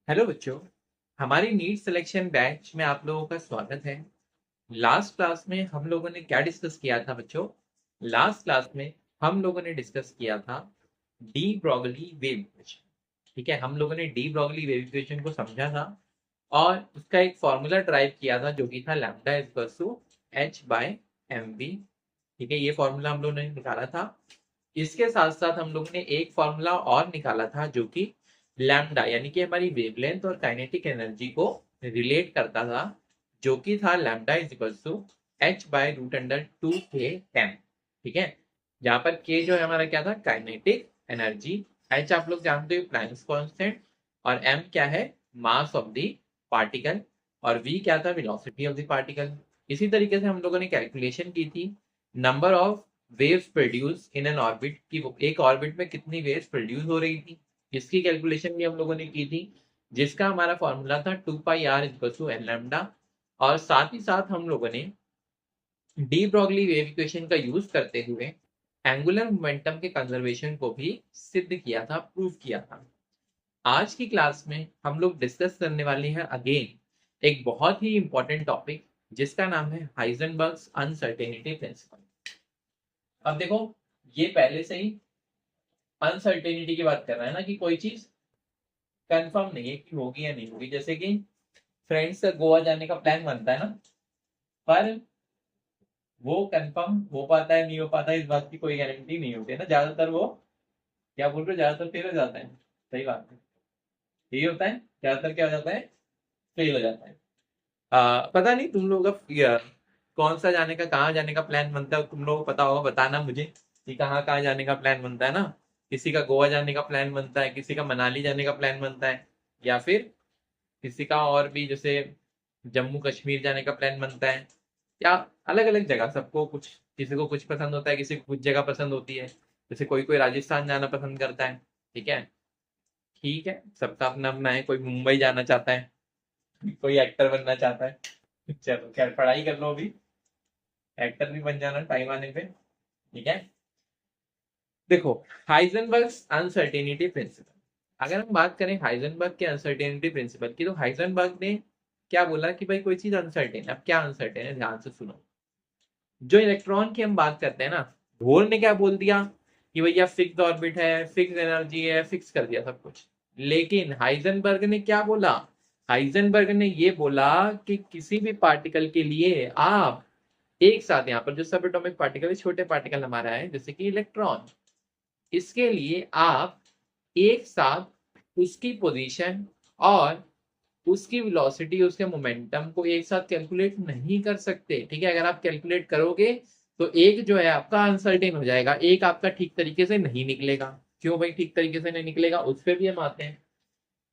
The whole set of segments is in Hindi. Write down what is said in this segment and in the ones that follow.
हेलो बच्चों। हमारी नीट सिलेक्शन बैच में आप लोगों का स्वागत है। लास्ट क्लास में हम लोगों ने क्या डिस्कस किया था बच्चों? लास्ट क्लास में हम लोगों ने डिस्कस किया था डी ब्रॉगली वेव इक्वेशन। ठीक है, हम लोगों ने डी ब्रॉगली वेव इक्वेशन को समझा था और उसका एक फॉर्मूला ड्राइव किया था जो कि था lambda equals to h by m v. ठीक है, ये फॉर्मूला हम लोगों ने निकाला था। इसके साथ साथ हम लोगों ने एक फॉर्मूला और निकाला था जो कि लैम्डा यानी कि हमारी वेवलेंथ और काइनेटिक एनर्जी को रिलेट करता था, जो कि था lambda is equals to h by root under 2k10। ठीक है, जहां पर के जो है हमारा क्या था, काइनेटिक एनर्जी। एच आप लोग जानते हो प्लैंक्स कांस्टेंट, और एम क्या है, मास ऑफ द पार्टिकल, और वी क्या था, वेलोसिटी ऑफ द पार्टिकल। इसी तरीके से हम लोगों ने कैलकुलेशन की थी number of waves produce in an orbit, की एक ऑर्बिट में कितनी वेव्स प्रोड्यूस हो रही थी, इसकी कैलकुलेशन भी हम लोगों ने की थी, जिसका हमारा फॉर्मूला था 2 pi r equal to n lambda. और साथ ही साथ हम लोगों ने डी ब्रॉगली वेव इक्वेशन का यूज करते हुए एंगुलर मोमेंटम के कंजर्वेशन को भी सिद्ध किया था, प्रूव किया था। आज की क्लास में हम लोग डिस्कस करने वाले हैं अगेन एक बहुत ही इंपॉर्टेंट टॉपिक, जिसका नाम है हाइजेनबर्ग्स अनसर्टेनिटी प्रिंसिपल। अब देखो, ये पहले से ही अनसर्टेनिटी की बात कर रहा है ना, कि कोई चीज कंफर्म नहीं है कि होगी या नहीं होगी। जैसे कि फ्रेंड्स का गोवा जाने का प्लान बनता है ना, पर वो कंफर्म हो पाता है नहीं हो पाता है, इस बात की कोई गारंटी नहीं होती है ना। ज्यादातर वो, क्या बोल रहे हो, ज्यादातर फेल हो जाता है। सही बात है, यही होता है। ज्यादातर क्या हो जाता है, फेल हो जाता है। पता नहीं तुम लोगों का कौन सा जाने का, कहाँ जाने का प्लान बनता है, तुम लोगों को पता होगा, बताना मुझे कि कहाँ कहाँ जाने का प्लान बनता है ना। किसी का गोवा जाने का प्लान बनता है, किसी का मनाली जाने का प्लान बनता है, या फिर किसी का और भी, जैसे जम्मू कश्मीर जाने का प्लान बनता है, या अलग अलग जगह। सबको कुछ, किसी को कुछ पसंद होता है, किसी को कुछ जगह पसंद होती है। जैसे कोई कोई राजस्थान जाना पसंद करता है। ठीक है, ठीक है, सबका अपना अपना है। कोई मुंबई जाना चाहता है, कोई एक्टर बनना चाहता है। चलो खैर, पढ़ाई कर लो अभी, एक्टर भी बन जाना टाइम आने पे। ठीक है, देखो, हाइजेनबर्ग्स अनसर्टेनिटी प्रिंसिपल। अगर हम बात करें हाइजेनबर्ग के अनसर्टेनिटी प्रिंसिपल की, तो हाइजेनबर्ग ने क्या बोला कि भाई कोई चीज अनसर्टेन है। अब क्या अनसर्टेन है, ध्यान से सुनो। जो इलेक्ट्रॉन की हम बात करते हैं ना, बोर ने क्या बोल दिया कि भैया फिक्स ऑर्बिट है, फिक्स एनर्जी है, फिक्स कर दिया सब कुछ। लेकिन हाइजेनबर्ग ने क्या बोला, हाइजेनबर्ग ने ये बोला कि किसी भी पार्टिकल के लिए आप एक साथ, यहाँ पर जो सब एटॉमिक पार्टिकल है, छोटे पार्टिकल हमारा है जैसे कि इलेक्ट्रॉन, इसके लिए आप एक साथ उसकी पोजीशन और उसकी वेलोसिटी, उसके मोमेंटम को एक साथ कैलकुलेट नहीं कर सकते। ठीक है, अगर आप कैलकुलेट करोगे तो एक जो है आपका अनसर्टेन हो जाएगा, एक आपका ठीक तरीके से नहीं निकलेगा। क्यों भाई ठीक तरीके से नहीं निकलेगा, उस पर भी हम आते हैं।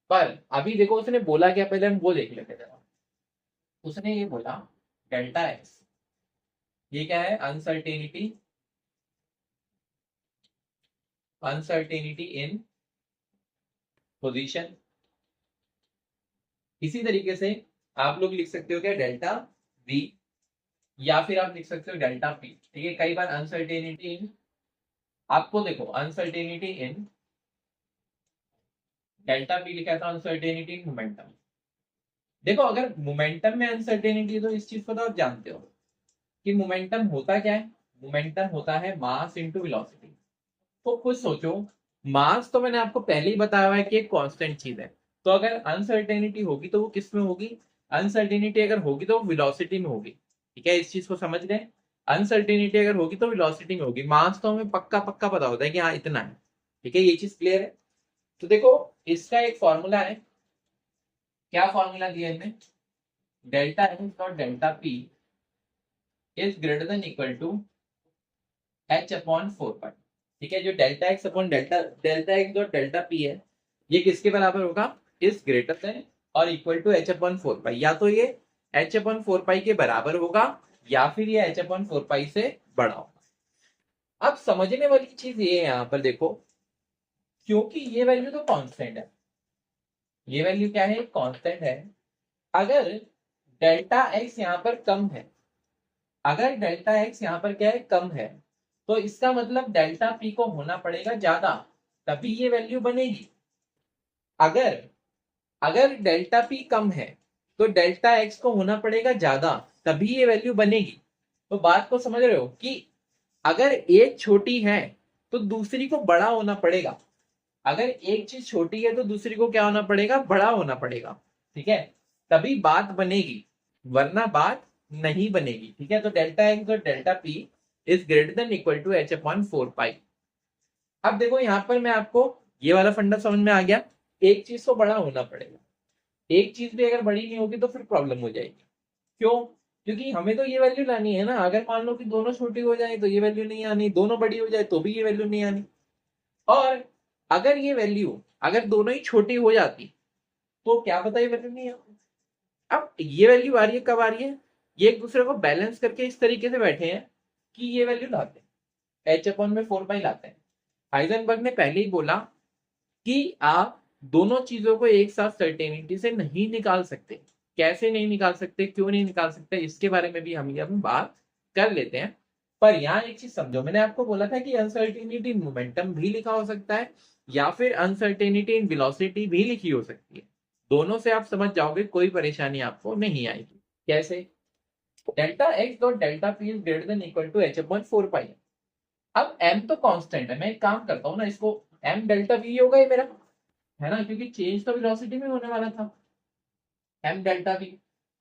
पर अभी देखो उसने बोला क्या, पहले हम वो देख लेते हैं। उसने ये बोला डेल्टा एक्स, ये क्या है, अनसर्टेनिटी, अनसर्टेनिटी इन पोजीशन। इसी तरीके से आप लोग लिख सकते हो क्या, डेल्टा वी, या फिर आप लिख सकते हो डेल्टा पी। ठीक है, कई बार अनसर्टेनिटी इन, आपको देखो अनसर्टेनिटी इन डेल्टा पी लिखा था, अनसर्टेनिटी इन मोमेंटम। देखो, अगर मोमेंटम में अनसर्टेनिटी, तो इस चीज को तो आप जानते हो कि मोमेंटम होता क्या है। मोमेंटम होता है मास इनटू वेलोसिटी। तो कुछ सोचो, मास तो मैंने आपको पहले ही बताया हुआ है कि एक कांस्टेंट चीज है। तो अगर अनसर्टेनिटी होगी तो वो किस में होगी, अनसर्टेनिटी अगर होगी तो वो वेलोसिटी में होगी। ठीक है, इस चीज को समझ गए। अनसर्टेनिटी अगर होगी तो वेलोसिटी में होगी। मास तो हमें पक्का पक्का पता होता है कि हाँ इतना है। ठीक है, ये चीज क्लियर है। तो देखो, इसका एक फॉर्मूला है। क्या फॉर्मूला दिया है इन्हें, डेल्टा एच और delta p is greater than equal to h upon 4 pi. ठीक है, जो delta x upon delta delta x और डेल्टा पी है, ये किसके बराबर होगा, इज ग्रेटर देन और equal to h upon 4 pi. या तो ये एच अपॉन 4 पाई के बराबर होगा, या फिर ये एच अपॉन 4 पाई से बड़ा होगा। अब समझने वाली चीज ये है, यहाँ पर देखो, क्योंकि ये वैल्यू तो कांस्टेंट है, ये वैल्यू क्या है, कांस्टेंट है। अगर डेल्टा एक्स यहाँ पर कम है, अगर डेल्टा एक्स यहाँ पर क्या है, कम है, तो इसका मतलब डेल्टा पी को होना पड़ेगा ज्यादा, तभी ये वैल्यू बनेगी। अगर अगर डेल्टा पी कम है तो डेल्टा एक्स को होना पड़ेगा ज्यादा, तभी ये वैल्यू बनेगी। तो बात को समझ रहे हो कि अगर एक छोटी है तो दूसरी को बड़ा होना पड़ेगा, अगर एक चीज छोटी है तो दूसरी को क्या होना पड़ेगा, बड़ा होना पड़ेगा। ठीक है, तभी बात बनेगी, वरना बात नहीं बनेगी। ठीक है, तो डेल्टा एक्स और delta p is greater than equal to h upon 4 pi. अब देखो यहां पर मैं आपको ये वाला फंडा समझ में आ गया, एक चीज को बड़ा होना पड़ेगा, एक चीज भी अगर बड़ी नहीं होगी तो फिर प्रॉब्लम हो जाएगी। क्यों? क्योंकि हमें तो ये वैल्यू लानी है ना, अगर मान लो कि दोनों छोटी हो जाए तो ये वैल्यू नहीं आनी, दोनों बड़ी हो जाए तो भी ये वैल्यू नहीं आनी। और अगर ये वैल्यू अगर दोनों ही छोटी हो जाती तो क्या पता ये वैल्यू नहीं आती। अब ये वैल्यू आ रही है, कब आ रही है, ये एक दूसरे को बैलेंस करके इस तरीके से बैठे हैं कि ये वैल्यू लाते हैं, एच अपॉन में 4 पाई लाते हैं। हाइजेनबर्ग ने पहले ही बोला कि आप दोनों चीजों को एक साथ सर्टेनिटी से नहीं निकाल सकते। कैसे नहीं निकाल सकते, क्यों नहीं निकाल सकते, इसके बारे में भी हम बात कर लेते हैं। पर यहाँ एक चीज समझो, मैंने आपको बोला था कि अनसर्टेनिटी इन मोमेंटम भी लिखा हो सकता है या फिर अनसर्टेनिटी इन वेलोसिटी भी लिखी हो सकती है। दोनों से आप समझ जाओगे, कोई परेशानी आपको नहीं आएगी। कैसे? Delta x dot delta p is greater than equal to h upon 4 pi. अब m तो कांस्टेंट है, मैं एक काम करता हूँ ना, इसको m डेल्टा v होगा ये मेरा, है ना, क्योंकि चेंज तो वेलोसिटी में होने वाला था, m डेल्टा v।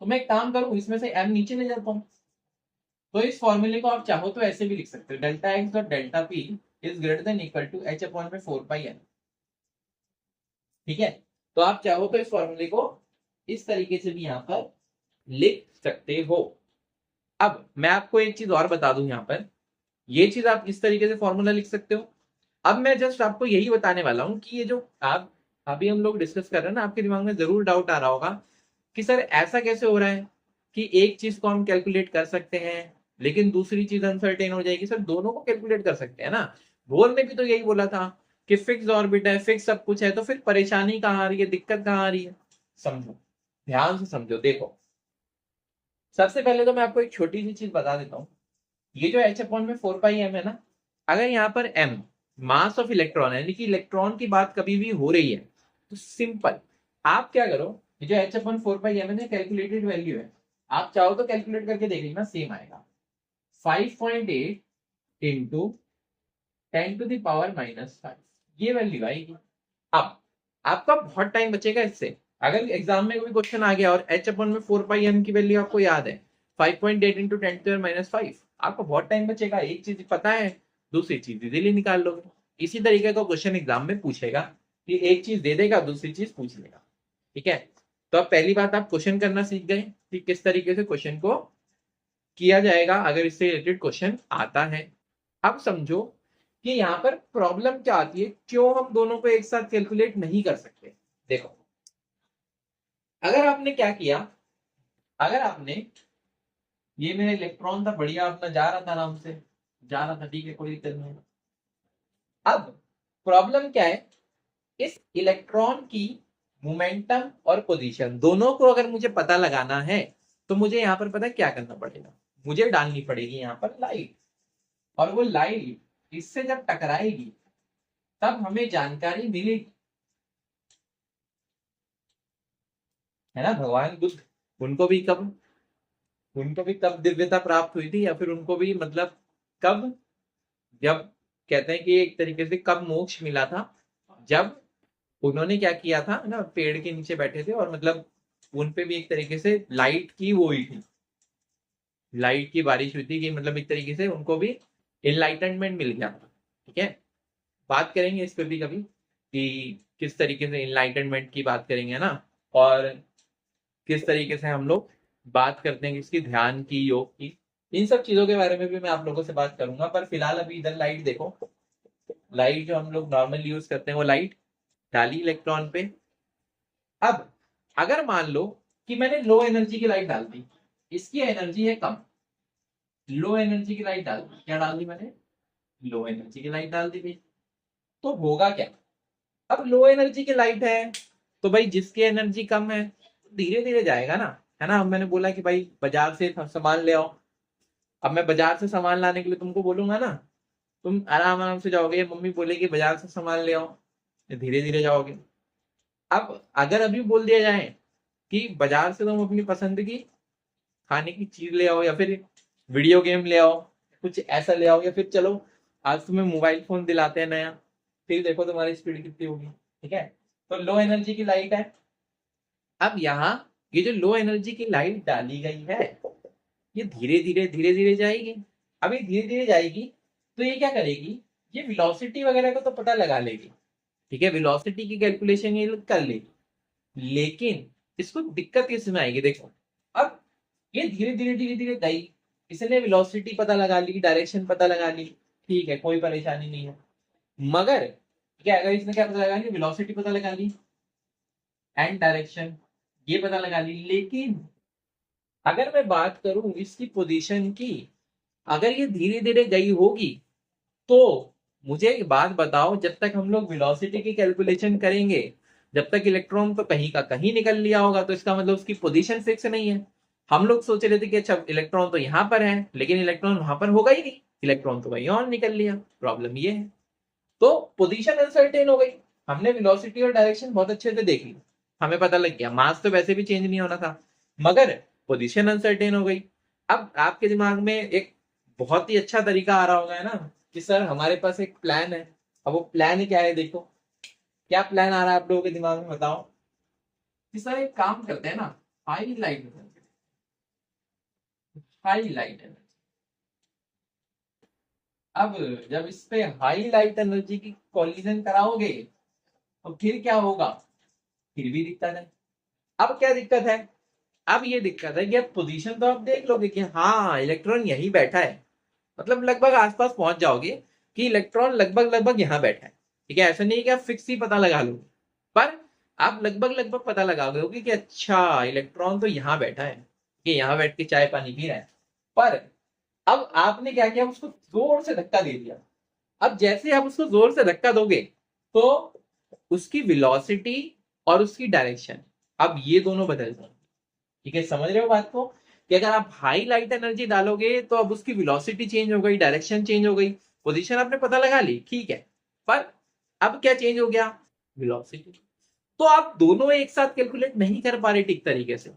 तो मैं एक काम करूँ, इसमें से m नीचे ले जाता हूँ। तो इस फॉर्मूले को आप चाहो तो ऐसे भी लिख सकते हो, delta x dot delta p is greater than equal to h upon में 4 पाई n। ठीक है, तो आप चाहो तो इस फॉर्मूले को इस तरीके से भी यहाँ पर लिख सकते हो। अब मैं आपको एक चीज और बता दूं, यहाँ पर ये चीज आप इस तरीके से फॉर्मूला लिख सकते हो। अब मैं जस्ट आपको यही बताने वाला हूं कि ये जो आप अभी हम लोग डिस्कस कर रहे हैं ना, आपके दिमाग में जरूर डाउट आ रहा होगा कि सर ऐसा कैसे हो रहा है कि एक चीज को हम कैलकुलेट कर सकते हैं लेकिन दूसरी चीज अनसर्टेन हो जाएगी। सर दोनों को कैलकुलेट कर सकते हैं ना, बोल ने भी तो यही बोला था कि फिक्स ऑर्बिट है, फिक्स सब कुछ है, तो फिर परेशानी कहाँ आ रही है, दिक्कत कहाँ आ रही है। समझो, ध्यान से समझो। देखो, सबसे पहले तो मैं आपको एक छोटी सी चीज बता देता हूँ। ये जो एच अपॉन में 4 पाई एम है ना, अगर यहाँ पर एम मास ऑफ इलेक्ट्रॉन है, यानी कि इलेक्ट्रॉन की बात कभी भी हो रही है, तो सिंपल आप क्या करो, ये जो एच अपॉन 4 पाई एम है ना, कैलकुलेटेड वैल्यू है, आप चाहो तो कैलकुलेट करके देख लेना, सेम आएगा 5.8 इंटू 10⁻⁻5, ये वैल्यू आएगी। अब आपका बहुत टाइम बचेगा इससे। अगर एग्जाम में कोई क्वेश्चन आ गया और एच अपन में 4 पाई एम की वैल्यू आपको याद है 5.8 इंटू 10⁻⁻5, आपको बहुत टाइम बचेगा, एक चीज पता है, दूसरी चीज इजीली निकाल लोगे। इसी तरीके का क्वेश्चन एग्जाम में पूछेगा कि एक चीज दे देगा, दूसरी चीज पूछ लेगा। ठीक है, तो अब पहली बात आप क्वेश्चन करना सीख गए कि किस तरीके से क्वेश्चन को किया जाएगा अगर इससे रिलेटेड क्वेश्चन आता है। अब समझो कि यहाँ पर प्रॉब्लम क्या आती है, क्यों हम दोनों को एक साथ कैलकुलेट नहीं कर सकते। देखो, अगर आपने क्या किया, अगर आपने, ये मेरा इलेक्ट्रॉन था, बढ़िया अपना जा रहा था, आराम से जा रहा था, ठीक है, कोई दिक्कत नहीं। अब प्रॉब्लम क्या है, इस इलेक्ट्रॉन की मोमेंटम और पोजीशन दोनों को अगर मुझे पता लगाना है तो मुझे यहाँ पर पता है क्या करना पड़ेगा, मुझे डालनी पड़ेगी यहाँ पर लाइट। और वो लाइट इससे जब टकराएगी तब हमें जानकारी मिलेगी, है ना। भगवान बुद्ध, उनको भी कब उनको भी कब दिव्यता प्राप्त हुई थी, या फिर उनको भी मतलब कब, जब कहते हैं कि एक तरीके से कब मोक्ष मिला था, जब उन्होंने क्या किया था ना, पेड़ के नीचे बैठे थे और मतलब उन पे भी एक तरीके से लाइट की वो हुई थी, लाइट की बारिश हुई थी, कि मतलब एक तरीके से उनको भी इनलाइटनमेंट मिल गया था। ठीक है, बात करेंगे इस पे भी कभी कि किस तरीके से इनलाइटनमेंट की बात करेंगे ना, और किस तरीके से हम लोग बात करते हैं इसकी, ध्यान की, योग की, इन सब चीजों के बारे में भी मैं आप लोगों से बात करूंगा। पर फिलहाल अभी इधर लाइट देखो, लाइट जो हम लोग नॉर्मल यूज करते हैं वो लाइट डाली इलेक्ट्रॉन पे। अब अगर मान लो कि मैंने लो एनर्जी की लाइट डाल दी, इसकी एनर्जी है कम, लो एनर्जी की लाइट डाल दी, क्या डाल दी मैंने, लो एनर्जी की लाइट डाल दी भाई। तो होगा क्या, अब लो एनर्जी की लाइट है तो भाई जिसकी एनर्जी कम है धीरे धीरे जाएगा ना, है ना। अब मैंने बोला कि भाई बाजार से सामान ले आओ, अब मैं बाजार से सामान लाने के लिए तुमको बोलूंगा ना, तुम आराम आराम से जाओगे, मम्मी बोलेगी बाजार से सामान ले आओ, धीरे धीरे जाओगे। अब अगर अभी बोल दिया जाए कि बाजार से तुम अपनी पसंद की खाने की चीज ले आओ या फिर वीडियो गेम ले आओ, कुछ ऐसा ले आओ, या फिर चलो आज तुम्हें मोबाइल फोन दिलाते हैं नया, फिर देखो तुम्हारी स्पीड कितनी होगी। ठीक है, तो लो एनर्जी की लाइट है। अब यहाँ ये जो लो एनर्जी की लाइट डाली गई है, ये धीरे धीरे जाएगी। अब ये धीरे धीरे जाएगी तो ये क्या करेगी, ये वेलोसिटी वगैरह को तो पता लगा लेगी। ठीक है, वेलोसिटी की कैलकुलेशन ये कर लेगी, लेकिन इसको दिक्कत किसमें आएगी, देखो। अब ये धीरे धीरे गई, इसने वेलोसिटी पता लगा ली, डायरेक्शन पता लगा ली, ठीक है, कोई परेशानी नहीं है। मगर क्या, अगर इसने क्या पता लगा ली, वेलोसिटी पता लगा ली एंड डायरेक्शन ये पता लगा ली, लेकिन अगर मैं बात करूं इसकी पोजीशन की, अगर ये धीरे धीरे गई होगी तो मुझे एक बात बताओ, जब तक हम लोग वेलोसिटी की कैलकुलेशन करेंगे, जब तक इलेक्ट्रॉन तो कहीं का कहीं निकल लिया होगा, तो इसका मतलब उसकी पोजीशन फिक्स नहीं है। हम लोग सोच रहे थे कि अच्छा इलेक्ट्रॉन तो यहाँ पर है, लेकिन इलेक्ट्रॉन वहां पर होगा ही नहीं, इलेक्ट्रॉन तो कहीं और निकल लिया। प्रॉब्लम ये है, तो पोजीशन अनसर्टेन हो गई। हमने वेलोसिटी और डायरेक्शन बहुत अच्छे से देख ली, हमें पता लग गया मास तो वैसे भी चेंज नहीं होना था, मगर पोजीशन अनसर्टेन हो गई। अब आपके दिमाग में एक बहुत ही अच्छा तरीका आ रहा होगा, है ना, कि सर हमारे पास एक प्लान है। अब वो प्लान क्या है, देखो क्या प्लान आ रहा है आप लोगों के दिमाग में, बताओ। कि सर एक काम करते हैं ना, high light, high light energy. अब जब इस पे हाई लाइट एनर्जी की कॉलिजन कराओगे तो फिर क्या होगा, फिर भी दिक्कत है। अब क्या दिक्कत है, अब ये दिक्कत है कि अब पोजीशन तो आप देख लोगे कि हाँ इलेक्ट्रॉन यहीं बैठा है, मतलब लगभग आसपास पहुंच जाओगे कि इलेक्ट्रॉन लगभग लगभग यहाँ बैठा है। ठीक है, ऐसा नहीं है कि आप फिक्स ही पता लगा लोगे, पर आप लगभग लगभग पता लगाओगे कि अच्छा इलेक्ट्रॉन तो यहाँ बैठा है, कि यहाँ बैठ के चाय पानी पी रहा है। पर अब आपने क्या किया, उसको जोर से धक्का दे दिया। अब जैसे आप उसको जोर से धक्का दोगे तो उसकी वेलोसिटी और उसकी डायरेक्शन, अब ये दोनों बदल जाएंगे। ठीक है, समझ रहे हो बात को, कि अगर आप हाई लाइट एनर्जी डालोगे तो अब उसकी वेलोसिटी चेंज हो गई, डायरेक्शन चेंज हो गई, पोजीशन आपने पता लगा ली, ठीक है, पर अब क्या चेंज हो गया, वेलोसिटी। तो आप दोनों एक साथ कैलकुलेट नहीं कर पा रहे ठीक तरीके से,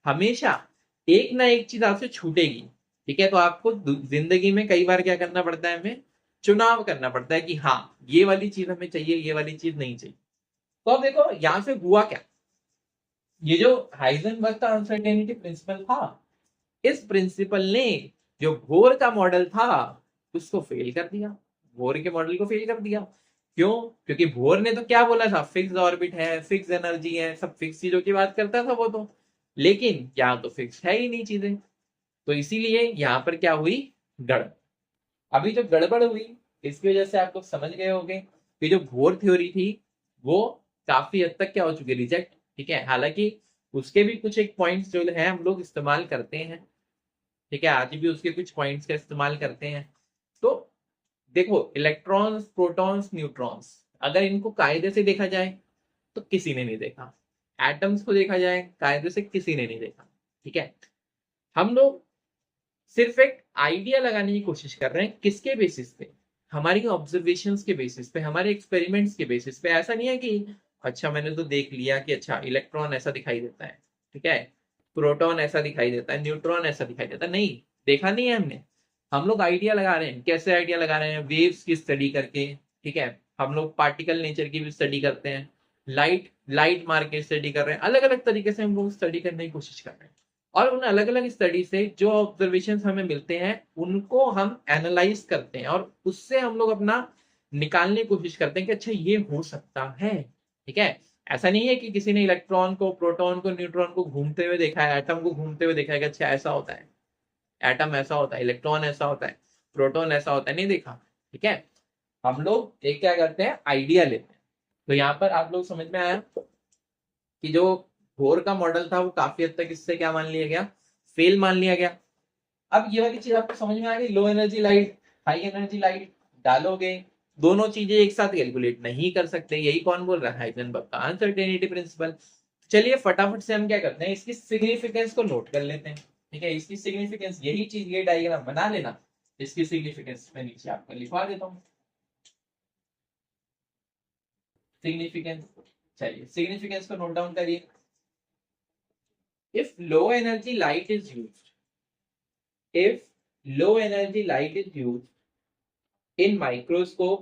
हमेशा एक ना एक चीज आपसे छूटेगी। ठीक है, तो आपको जिंदगी में कई बार क्या करना पड़ता है, हमें चुनाव करना पड़ता है कि हाँ ये वाली चीज हमें चाहिए, ये वाली चीज नहीं चाहिए। तो अब देखो यहां से हुआ क्या, ये जो हाइजेनबर्ग का अनसर्टेनिटी प्रिंसिपल था, इस प्रिंसिपल ने जो बोर का मॉडल था उसको फेल कर दिया, बोर के मॉडल को फेल कर दिया। क्यों, क्योंकि बोर ने तो क्या बोला था, फिक्स ऑर्बिट है, फिक्स एनर्जी है, सब फिक्स चीजों की बात करता था वो तो, लेकिन यहाँ तो फिक्स है ही नहीं चीजें। तो इसीलिए यहाँ पर क्या हुई, गड़बड़। अभी जो गड़बड़ हुई इसकी वजह से आप लोग समझ गए होंगे कि जो बोर थ्योरी थी वो काफी हद तक क्या हो चुकी है, रिजेक्ट। ठीक है, हालांकि उसके भी कुछ एक पॉइंट्स जो है हम लोग इस्तेमाल करते हैं। ठीक है, आज भी उसके कुछ पॉइंट्स का इस्तेमाल करते हैं। तो देखो इलेक्ट्रॉन्स, प्रोटॉन्स, न्यूट्रॉन्स, अगर इनको कायदे से देखा जाए तो किसी ने नहीं देखा। एटम्स को देखा जाए कायदे से किसी ने नहीं देखा। ठीक है, हम लोग सिर्फ एक आइडिया लगाने की कोशिश कर रहे हैं, किसके बेसिस पे, हमारी ऑब्जर्वेशंस के बेसिस पे, हमारे एक्सपेरिमेंट्स के बेसिस पे। ऐसा नहीं है कि अच्छा मैंने तो देख लिया कि अच्छा इलेक्ट्रॉन ऐसा दिखाई देता है, ठीक है, प्रोटॉन ऐसा दिखाई देता है, न्यूट्रॉन ऐसा दिखाई देता है, नहीं, देखा नहीं है हमने। हम लोग आइडिया लगा रहे हैं, कैसे आइडिया लगा रहे हैं, वेव्स की स्टडी करके। ठीक है, हम लोग पार्टिकल नेचर की भी स्टडी करते हैं, लाइट लाइट मार के स्टडी कर रहे हैं, अलग अलग तरीके से हम लोग स्टडी करने की कोशिश कर रहे हैं। और उन अलग अलग स्टडी से जो ऑब्जर्वेशन हमें मिलते हैं उनको हम एनालाइज करते हैं, और उससे हम लोग अपना निकालने की कोशिश करते हैं कि अच्छा ये हो सकता है। ठीक है, ऐसा नहीं है कि किसी ने इलेक्ट्रॉन को, प्रोटॉन को, न्यूट्रॉन को घूमते हुए देखा है, एटम को घूमते हुए देखा है कि अच्छा ऐसा होता है, एटम ऐसा होता है, इलेक्ट्रॉन ऐसा होता है, प्रोटॉन ऐसा होता है, नहीं देखा। ठीक है, हम लोग एक क्या करते हैं, आइडिया लेते हैं। तो यहाँ पर आप लोग समझ में आया कि जो बोर का मॉडल था वो काफी हद तक इससे क्या मान लिया गया, फेल मान लिया गया। अब ये वाली चीज आपको समझ में आ गई, low energy light, high energy light डालोगे, दोनों चीजें एक साथ कैलकुलेट नहीं कर सकते, यही कौन बोल रहा है, हाइजेनबर्ग का अनसर्टेनिटी प्रिंसिपल। चलिए फटाफट से हम क्या करते हैं, इसकी सिग्निफिकेंस को नोट कर लेते हैं। ठीक है, इसकी सिग्निफिकेंस, यही चीज, ये डायग्राम बना लेना, इसकी सिग्निफिकेंस मैं नीचे आपको लिखवा देता हूँ। सिग्निफिकेंस, चलिए सिग्निफिकेंस को नोट डाउन करिए। If low energy light is used, if low energy light is used in microscope,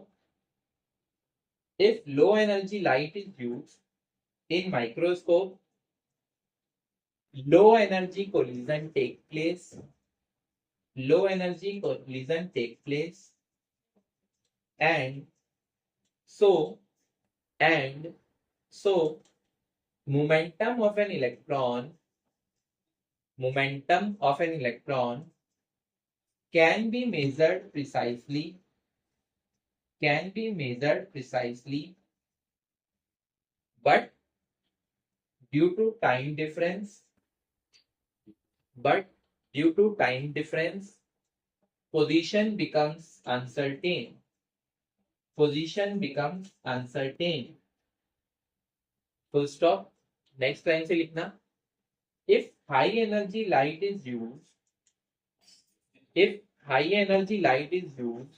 if low energy light is used in microscope, low energy collision take place, low energy collision take place, and so and so momentum of an electron, momentum of an electron can be measured precisely, can be measured precisely, but due to time difference, but due to time difference, position becomes uncertain, position becomes uncertain, full stop। Next line से लिखना, if high energy light is used, if high energy light is used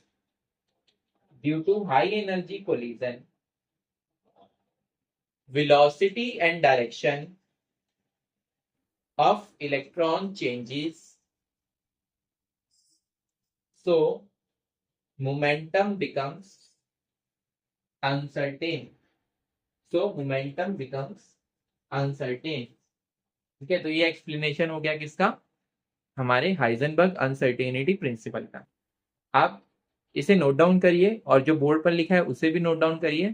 due to high energy collision, velocity and direction of electron changes, so momentum becomes uncertain, so momentum becomes uncertain। ठीक है, तो ये एक्सप्लेनेशन हो गया किसका, हमारे हाइजेनबर्ग अनसर्टेनिटी प्रिंसिपल का। आप इसे नोट डाउन करिए और जो बोर्ड पर लिखा है उसे भी नोट डाउन करिए।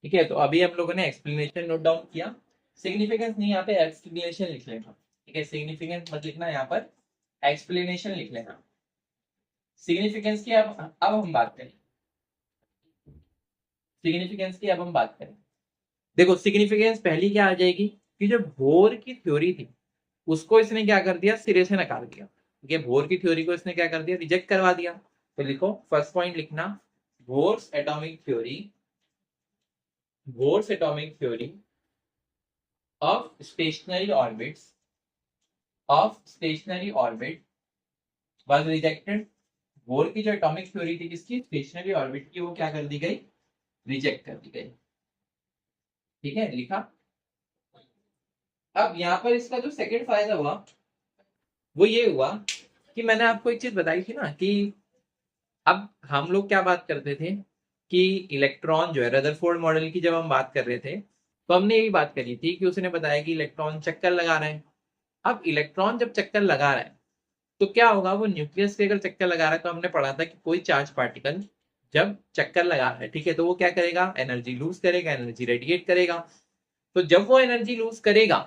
ठीक है, तो अभी हम लोगों ने एक्सप्लेनेशन नोट डाउन किया, सिग्निफिकेंस नहीं, यहाँ पे एक्सप्लेनेशन लिख लेना। ठीक है, सिग्निफिकेंस मत लिखना, यहाँ पर एक्सप्लेनेशन लिख लेना। सिग्निफिकेंस की अब हम बात करें, सिग्निफिकेंस की अब हम बात करें। देखो सिग्निफिकेंस पहली क्या आ जाएगी कि जो बोर की थ्योरी थी उसको इसने क्या कर दिया, सिरे से नकार दिया। ठीक है, बोर की थ्योरी को इसने क्या कर दिया, रिजेक्ट करवा दिया। तो लिखो फर्स्ट पॉइंट लिखना, Bohr's atomic theory, Bohr's atomic theory of stationary orbits, of stationary orbit was rejected. Bohr की जो एटॉमिक थ्योरी थी किसकी, स्टेशनरी ऑर्बिट की, वो क्या कर दी गई, रिजेक्ट कर दी गई। ठीक है, लिखा। अब यहां पर इसका जो सेकंड फायदा हुआ वो ये हुआ कि मैंने आपको एक चीज बताई थी ना कि अब हम लोग क्या बात करते थे कि इलेक्ट्रॉन जो है, रदरफोर्ड मॉडल की जब हम बात कर रहे थे तो हमने यही बात करी थी कि उसने बताया कि इलेक्ट्रॉन चक्कर लगा रहे हैं। अब इलेक्ट्रॉन जब चक्कर लगा रहा है तो क्या होगा, वो न्यूक्लियस के अगर चक्कर लगा रहा है तो हमने पढ़ा था कि कोई चार्ज पार्टिकल जब चक्कर लगा रहा है, ठीक है, तो वो क्या करेगा, एनर्जी लूज करेगा, एनर्जी रेडिएट करेगा। तो जब वो एनर्जी लूज करेगा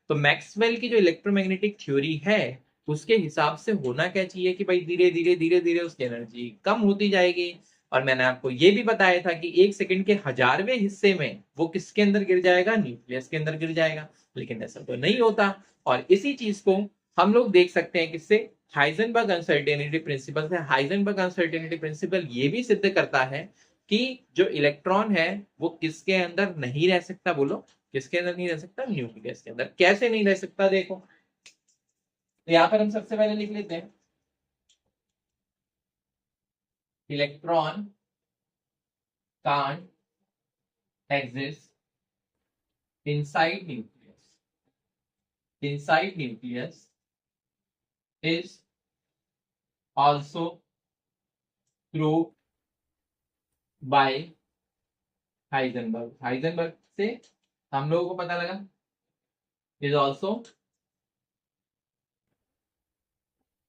तो मैक्सवेल की जो इलेक्ट्रोमैग्नेटिक थ्योरी है उसके हिसाब से होना क्या चाहिए कि भाई धीरे धीरे धीरे धीरे उसकी एनर्जी कम होती जाएगी। और मैंने आपको ये भी बताया था कि एक सेकंड के 1000वें हिस्से में वो किसके अंदर गिर जाएगा, न्यूक्लियस के अंदर गिर जाएगा। लेकिन ऐसा तो नहीं होता, और इसी चीज को हम लोग देख सकते हैं किससे, हाइजेनबर्ग अनसर्टेनिटी प्रिंसिपल से। हाइजेनबर्ग अनसर्टेनिटी प्रिंसिपल ये भी सिद्ध करता है कि जो इलेक्ट्रॉन है वो किसके अंदर नहीं रह सकता, बोलो किसके अंदर नहीं रह सकता, न्यूक्लियस के अंदर। कैसे नहीं रह सकता, देखो तो यहां पर हम सबसे पहले लिख लेते हैं, electron can't exist inside nucleus, inside nucleus is also proved bye Heisenberg. Heisenberg से हम लोगों को पता लगा, इज आल्सो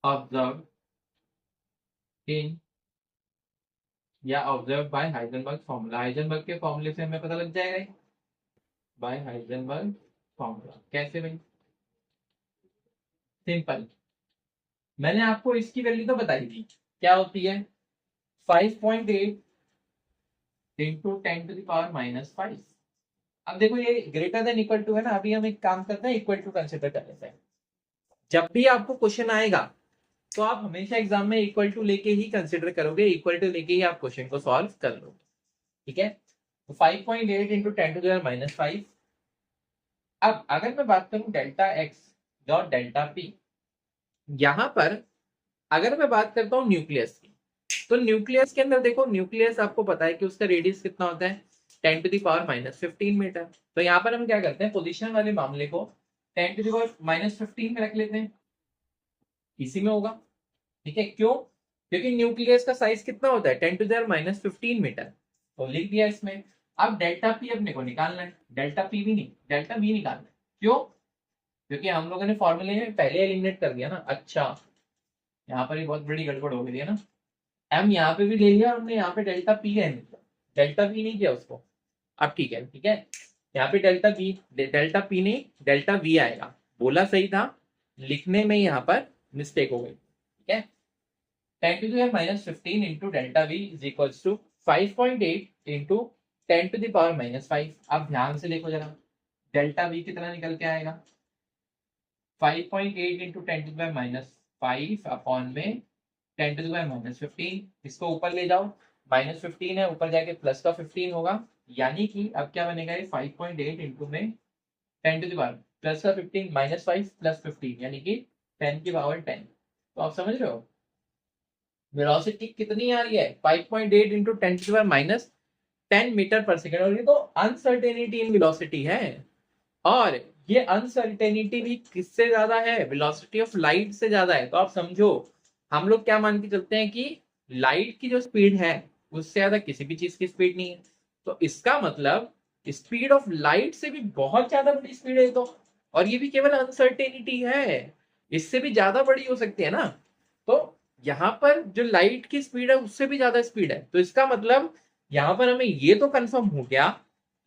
ऑब्जर्व इन या observe by Heisenberg formula. Heisenberg के फॉर्मूले से हमें पता लग जाएगा, बाय हाइजेनबर्ग फॉर्मूला। कैसे भाई, सिंपल, मैंने आपको इसकी वैल्यू तो बताई थी, क्या होती है 5.8 इंटू 10⁻⁻5। अब देखो ये ग्रेटर देन इक्वल टू है ना, अभी हम एक काम करते हैं, इक्वल टू कंसिडर कर लेते हैं। जब भी आपको क्वेश्चन आएगा तो आप हमेशा एग्जाम में इक्वल टू लेके ही कंसिडर करोगे, इक्वल टू लेके ही आप क्वेश्चन को सॉल्व कर लोगे। ठीक है, तो 5.8 इंटू 10⁻⁻5। अब अगर मैं बात करूं delta x dot delta P, यहां पर अगर मैं बात करता हूं न्यूक्लियस की, तो न्यूक्लियस के अंदर देखो, न्यूक्लियस आपको पता है कि उसका रेडियस कितना होता है, 10⁻⁻15 मीटर। तो यहाँ पर हम क्या करते हैं, पोजीशन वाले मामले को 10⁻⁻15 में रख लेते हैं, इसी में होगा। ठीक है, क्यों? क्योंकि न्यूक्लियस का साइज कितना होता है, 10⁻⁻15 मीटर। तो लिख दिया इसमें। अब डेल्टा पी अपने को निकालना है, डेल्टा पी भी नहीं, डेल्टा वी निकालना है। क्यों? क्योंकि हम लोगों ने फॉर्मूले में पहले एलिमिनेट कर दिया ना। अच्छा, यहाँ पर ही बहुत बड़ी गड़बड़ हो गई है ना। एम यहाँ पे भी ले लिया और हमने यहाँ पे डेल्टा पी है, डेल्टा वी नहीं किया उसको। अब ठीक है, ठीक है, यहाँ पे डेल्टा वी, डेल्टा पी नहीं डेल्टा वी आएगा। बोला सही था, लिखने में यहाँ पर मिस्टेक हो गई। ठीक है, 10⁻⁻15 into delta v is equals to 5.8 into 10⁻⁻5। अब ध्यान से देखो जरा, डेल्टा वी कितना निकल के आएगा, 5.8 इंटू 10⁻⁻5 अपॉन में 10⁻⁻15। इसको ऊपर ले जाओ, -15 है, ऊपर जाके प्लस का 15 होगा, यानी कि अब क्या बनेगा, ये 5.8 इंटू में 10⁻, प्लस का 15 -5 प्लस 15 यानी कि 10⁻10। तो आप समझ रहे हो वेलोसिटी कितनी आ रही है, 5.8 इंटू 10⁻10 मीटर पर सेकेंड। और ये तो अनसर्टेनिटी इन वेलोसिटी है, और ये अनसर्टेनिटी भी किससे ज्यादा है, वेलोसिटी ऑफ लाइट से ज्यादा है। तो आप समझो, हम लोग क्या मान के चलते हैं कि लाइट की जो स्पीड है उससे ज्यादा किसी भी चीज की स्पीड नहीं है। तो इसका मतलब स्पीड ऑफ लाइट से भी बहुत ज्यादा बड़ी स्पीड है। तो और ये भी केवल अनसर्टेनिटी है, इससे भी ज्यादा बड़ी हो सकती है ना। तो यहाँ पर जो लाइट की स्पीड है उससे भी ज्यादा स्पीड है। तो इसका मतलब यहाँ पर हमें ये तो कंफर्म हो गया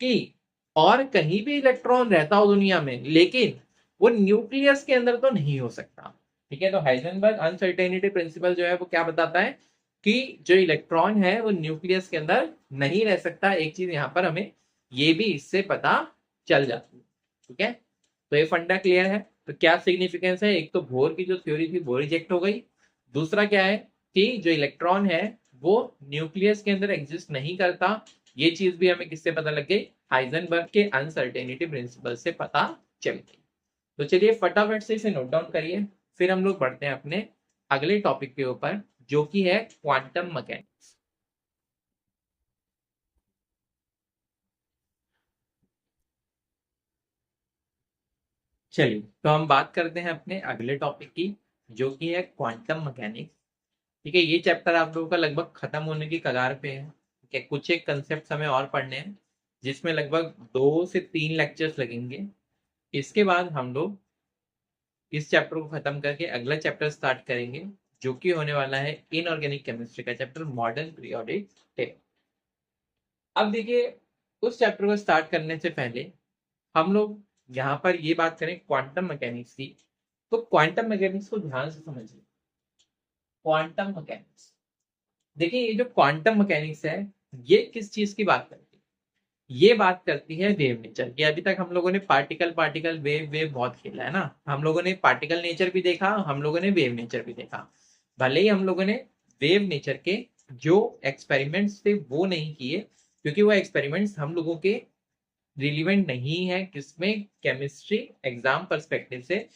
कि और कहीं भी इलेक्ट्रॉन रहता हो दुनिया में, लेकिन वो न्यूक्लियस के अंदर तो नहीं हो सकता। ठीक है, तो हाइजेनबर्ग अनसर्टेनिटी प्रिंसिपल जो है वो क्या बताता है कि जो इलेक्ट्रॉन है वो न्यूक्लियस के अंदर नहीं रह सकता। एक चीज यहाँ पर हमें ये भी इससे पता चल जाती है। ठीक है, तो ये फंडा क्लियर है। तो क्या सिग्निफिकेंस है, एक तो बोर की जो थ्योरी थी वो रिजेक्ट हो गई, दूसरा क्या है कि जो इलेक्ट्रॉन है वो न्यूक्लियस के अंदर एग्जिस्ट नहीं करता। ये चीज भी हमें किससे पता लग गई, हाइजेनबर्ग के अनसर्टेनिटी प्रिंसिपल से पता चल गई। तो चलिए फटाफट से इसे नोट डाउन करिए, फिर हम लोग बढ़ते हैं अपने अगले टॉपिक के ऊपर जो कि है क्वांटम मैकेनिक्स। चलिए, तो हम बात करते हैं अपने अगले टॉपिक की जो कि है क्वांटम मैकेनिक्स। ठीक है, ये चैप्टर आप लोगों का लगभग खत्म होने की कगार पे है। ठीक है, कुछ एक कंसेप्ट हमें और पढ़ने हैं जिसमें लगभग 2 से 3 लेक्चर्स लगेंगे। इसके बाद हम लोग इस चैप्टर को खत्म करके अगला चैप्टर स्टार्ट करेंगे जो कि होने वाला है इनऑर्गेनिक केमिस्ट्री का चैप्टर मॉडर्न पीरियोडिक टेबल। अब देखिए, उस चैप्टर को स्टार्ट करने से पहले हम लोग यहाँ पर ये बात करें क्वांटम मैकेनिक्स की। तो क्वांटम मैकेनिक्स को ध्यान से समझिए। क्वांटम मैकेनिक्स, देखिए ये जो क्वांटम मैकेनिक्स है ये किस चीज की बात करती है, ये बात करती है वेव नेचर की। अभी तक हम लोगों ने पार्टिकल पार्टिकल वेव वेव बहुत खेला है ना। हम लोगों ने पार्टिकल नेचर भी देखा, हम लोगों ने वेव नेचर भी देखा। भले ही हम लोगों ने वेव नेचर के जो एक्सपेरिमेंट्स थे वो नहीं किए, क्योंकि वो एक्सपेरिमेंट्स हम लोगों के रिलीवेंट नहीं है किसमें, केमिस्ट्री एग्जाम पर्सपेक्टिव से।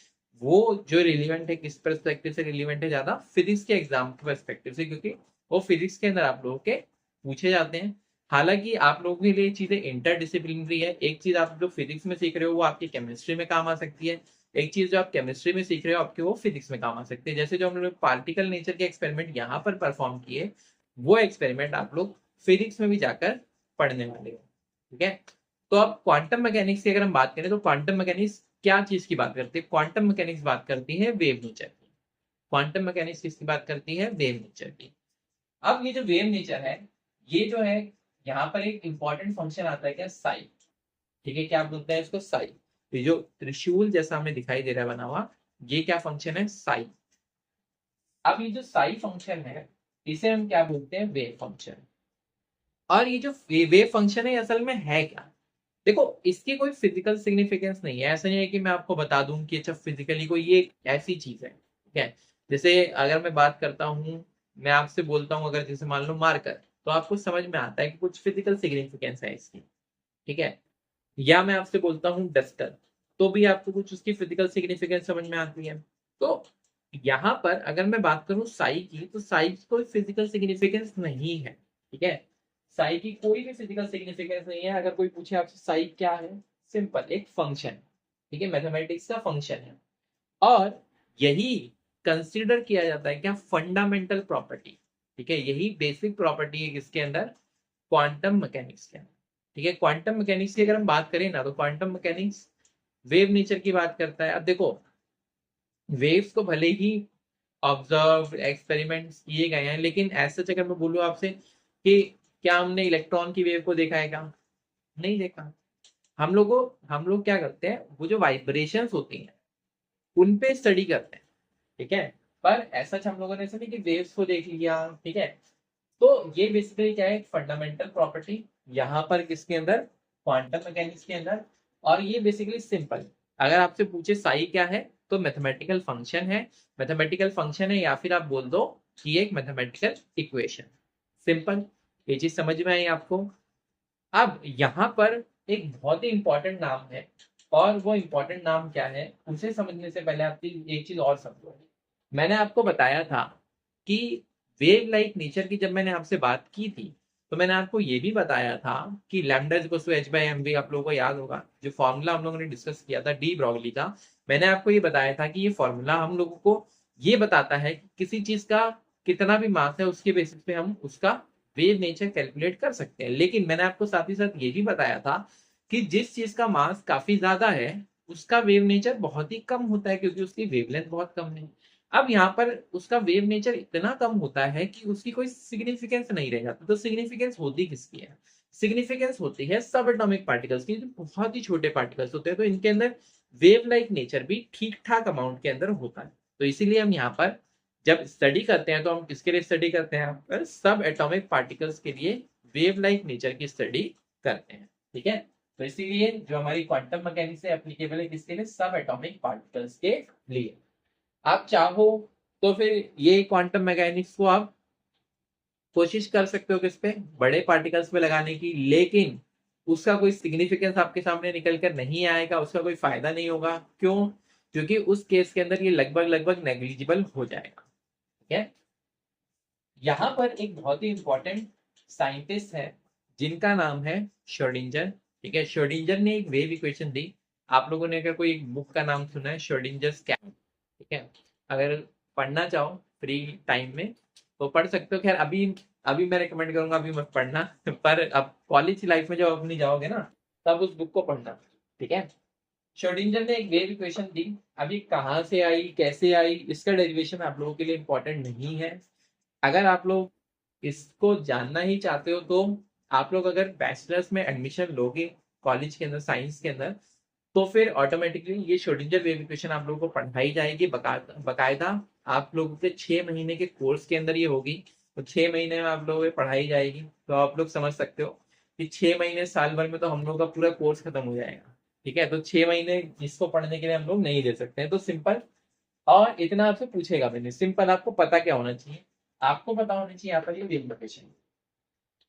वो जो रिलीवेंट है किस पर्सपेक्टिव से रिलीवेंट है, ज्यादा फिजिक्स के एग्जाम के पर्सपेक्टिव से, क्योंकि वो फिजिक्स के अंदर आप लोगों के पूछे जाते हैं। हालांकि आप लोगों के लिए चीजें इंटरडिसिप्लिनरी है, एक चीज आप जो फिजिक्स में सीख रहे हो वो आपकी केमिस्ट्री में काम आ सकती है, एक चीज जो आप केमिस्ट्री में सीख रहे हो आपके वो फिजिक्स में काम आ सकती है। जैसे जो हम लोग पार्टिकल नेचर के एक्सपेरिमेंट यहाँ पर परफॉर्म किए, वो एक्सपेरिमेंट आप लोग फिजिक्स में भी जाकर पढ़ने वाले हो। ठीक है, तो अब क्वांटम मैकेनिक्स की अगर हम बात करें तो क्वांटम मैकेनिक्स क्या चीज की बात करती है, क्वांटम मैकेनिक्स बात करती है वेव नेचर की। क्वांटम मैकेनिक्स किसकी बात करती है, वेव नेचर की। अब ये जो वेव नेचर है, ये जो है यहाँ पर एक इंपॉर्टेंट फंक्शन आता है क्या, साई। ठीक है, क्या बोलते हैं इसको, साई। तो जो त्रिशूल जैसा हमें दिखाई दे रहा है बना हुआ, ये क्या फंक्शन है, साई। अब ये जो साई फंक्शन है इसे हम क्या बोलते हैं, वेव फंक्शन। और ये जो वेव फंक्शन है असल में है क्या, देखो इसकी कोई फिजिकल सिग्निफिकेंस नहीं है। ऐसा नहीं है कि मैं आपको बता दूं कि अच्छा फिजिकली कोई ये ऐसी चीज है। ठीक है, जैसे अगर मैं बात करता हूँ, मैं आपसे बोलता हूँ अगर जैसे मान लो मार्कर, तो आपको समझ में आता है कि कुछ फिजिकल सिग्निफिकेंस है इसकी। ठीक है, या मैं आपसे बोलता हूँ डस्टर, तो भी आपको कुछ उसकी फिजिकल सिग्निफिकेंस समझ में आती है। तो यहाँ पर अगर मैं बात करूं साई की, तो साई की कोई फिजिकल सिग्निफिकेंस नहीं है, ठीक है। साई की कोई भी फिजिकल सिग्निफिकेंस नहीं है। अगर कोई पूछे आपसे साई क्या है, सिंपल एक फंक्शन, ठीक है, मैथमेटिक्स का फंक्शन है। और यही कंसीडर किया जाता है क्या, फंडामेंटल प्रॉपर्टी, ठीक है। यही बेसिक प्रॉपर्टी है किसके अंदर, क्वांटम मैकेनिक्स के अंदर, ठीक है। क्वांटम मैकेनिक्स की अगर हम बात करें ना, तो क्वांटम मैकेनिक्स वेव नेचर की बात करता है। अब देखो, वेव्स को भले ही ऑब्जर्व एक्सपेरिमेंट्स किए गए हैं, लेकिन ऐसे अगर मैं बोलूँ आपसे कि क्या हमने इलेक्ट्रॉन की वेव को देखा है क्या, नहीं देखा। हम लोग क्या करते हैं, वो जो वाइब्रेशंस होती हैं उन पे स्टडी करते हैं, ठीक है। पर ऐसा हम लोगों ने ऐसा नहीं कि वेव्स को देख लिया, ठीक है। तो ये बेसिकली क्या है, फंडामेंटल प्रॉपर्टी यहाँ पर किसके अंदर, क्वांटम मैकेनिक्स के अंदर। और ये बेसिकली सिंपल, अगर आपसे पूछे साई क्या है, तो मैथमेटिकल फंक्शन है। मैथमेटिकल फंक्शन है, या फिर आप बोल दो कि एक मैथमेटिकल इक्वेशन, सिंपल। ये चीज समझ में आई आपको। अब यहाँ पर एक बहुत ही इंपॉर्टेंट नाम है, और वो इंपॉर्टेंट नाम क्या है उसे समझने से पहले आप एक चीज और समझो। मैंने आपको बताया था कि वेव लाइक नेचर की जब मैंने आपसे बात की थी, तो मैंने आपको ये भी बताया था कि lambda equals to h by m v, आप लोगों को याद होगा जो फॉर्मूला हम लोगों ने डिस्कस किया था डी ब्रॉगली का। मैंने आपको ये बताया था कि ये फॉर्मूला हम लोगों को ये बताता है कि किसी चीज का कितना भी मास है उसके बेसिस पे हम उसका वेव नेचर कैलकुलेट कर सकते हैं। लेकिन मैंने आपको साथ ही साथ ये भी बताया था कि जिस चीज का मास काफी ज्यादा है उसका वेव नेचर बहुत ही कम होता है, क्योंकि उसकी वेवलेंथ बहुत कम है। अब यहाँ पर उसका वेव नेचर इतना कम होता है कि उसकी कोई सिग्निफिकेंस नहीं रह जाती। तो सिग्निफिकेंस होती किसकी है, सिग्निफिकेंस होती है सब एटॉमिक पार्टिकल्स की, जो बहुत ही छोटे पार्टिकल्स होते हैं। तो इनके अंदर वेव लाइक नेचर भी ठीक ठाक अमाउंट के अंदर होता है। तो इसीलिए हम यहाँ पर जब स्टडी करते हैं, तो हम किसके लिए स्टडी करते हैं, यहाँ पर सब एटॉमिक पार्टिकल्स के लिए वेव लाइक नेचर की स्टडी करते हैं, ठीक है। तो इसीलिए जो हमारी क्वांटम मैकेनिक्स है एप्लीकेबल है किसके लिए, सब एटॉमिक पार्टिकल्स के लिए। आप चाहो तो फिर ये क्वांटम मैकेनिक्स को आप कोशिश कर सकते हो किस पे, बड़े पार्टिकल्स पे लगाने की, लेकिन उसका कोई सिग्निफिकेंस आपके सामने निकल कर नहीं आएगा, उसका कोई फायदा नहीं होगा। क्यों, क्योंकि उस केस के अंदर ये लगभग लगभग नेग्लिजिबल हो जाएगा, ठीक है। यहाँ पर एक बहुत ही इंपॉर्टेंट साइंटिस्ट है जिनका नाम है श्रोडिंगर, ठीक है। श्रोडिंगर ने एक वेव इक्वेशन दी। आप लोगों ने अगर कोई एक बुक का नाम सुना है, श्रोडिंजर्स कैट, ठीक है। अगर पढ़ना चाहो फ्री टाइम में तो पढ़ सकते हो। खैर अभी अभी मैं रिकमेंड करूंगा अभी मत पढ़ना पर अब कॉलेज लाइफ में जब अपनी जाओगे ना, तब उस बुक को पढ़ना, ठीक है। श्रोडिंगर ने एक वेव इक्वेशन दी। अभी कहाँ से आई कैसे आई इसका डेरिवेशन आप लोगों के लिए इंपॉर्टेंट नहीं है। अगर आप लोग इसको जानना ही चाहते हो, तो आप लोग अगर बैचलर्स में एडमिशन लोगे कॉलेज के अंदर साइंस के अंदर, तो फिर ऑटोमेटिकली ये श्रोडिंगर वेव इक्वेशन आप लोगों को पढ़ाई जाएगी बकायदा। आप लोगों के 6 महीने के कोर्स के अंदर ये होगी। तो 6 महीने में आप लोगों को पढ़ाई जाएगी। तो आप लोग समझ सकते हो कि 6 महीने साल भर में तो हम लोग का पूरा कोर्स खत्म हो जाएगा, ठीक है। तो 6 महीने इसको पढ़ने के लिए हम लोग नहीं दे सकते हैं। तो सिंपल, और इतना आपसे पूछेगा मैंने, सिंपल आपको पता क्या होना चाहिए, आपको पता होना चाहिए यहाँ पर ये वेव इक्वेशन।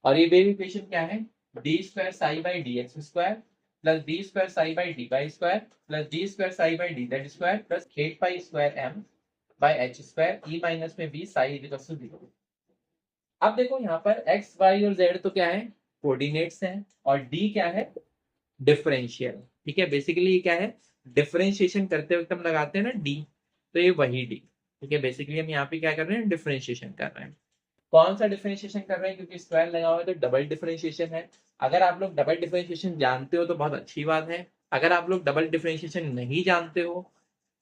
और ये वेव इक्वेशन क्या है, D square psi by D X square plus D square psi by D Y square plus D square psi by D Z square plus 8 pi square M by H square E minus में बी साई इक्वल टू 0। अब देखो यहाँ पर एक्स वाई और जेड तो क्या है, कोऑर्डिनेट्स हैं, और डी क्या है, डिफरेंशियल, ठीक है। बेसिकली ये क्या है, डिफरेंशिएशन करते वक्त हम लगाते हैं ना डी, तो ये वही डी, ठीक है। बेसिकली हम यहाँ पे क्या कर रहे हैं, डिफरेंशिएशन कर रहे हैं। कौन सा डिफरेंशिएशन कर रहे हैं, क्योंकि स्क्वायर लगा हुआ है तो डबल डिफरेंशिएशन है। अगर आप लोग डबल डिफरेंशिएशन जानते हो तो बहुत अच्छी बात है। अगर आप लोग डबल डिफरेंशिएशन नहीं जानते हो,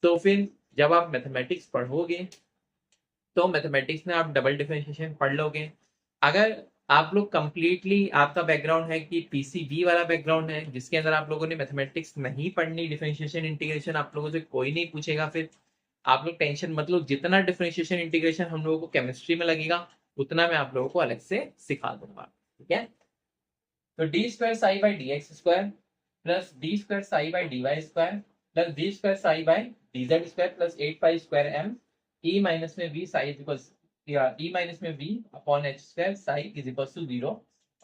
तो फिर जब आप मैथमेटिक्स पढ़ोगे तो मैथमेटिक्स में आप डबल डिफरेंशिएशन पढ़ लोगे। अगर आप लोग कंप्लीटली आपका बैकग्राउंड है कि पीसीबी वाला बैकग्राउंड है, जिसके अंदर आप लोगों ने मैथमेटिक्स नहीं पढ़नी, डिफरेंशिएशन इंटीग्रेशन आप लोगों से कोई नहीं पूछेगा, फिर आप लोग टेंशन मत लो। जितना डिफरेंशिएशन इंटीग्रेशन हम लोगों को केमिस्ट्री में लगेगा, उतना मैं आप लोगों को अलग से सिखा दूंगा, ठीक है। तो D square psi by D X square plus D square psi by D Y square plus D square psi by D Z square plus 8 pi square M E minus में वी साई इज इक्वल, या ई माइनस में V upon H square psi is equal to 0।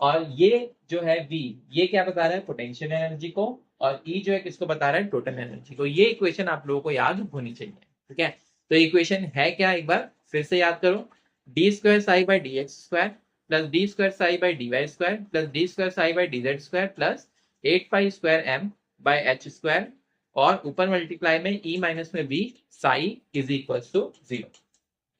और ये जो है वी, ये क्या बता रहा है, पोटेंशियल एनर्जी को, और ई जो है किसको बता रहा है, टोटल एनर्जी को। ये इक्वेशन आप लोगों को याद होनी चाहिए, ठीक है। तो इक्वेशन है क्या, एक बार फिर से याद करो, D square psi by D X square plus D square psi by D Y square plus D square psi by D Z square plus 8 pi square M by H square, और ऊपर मल्टीप्लाई में ई माइनस में B psi is equal to 0।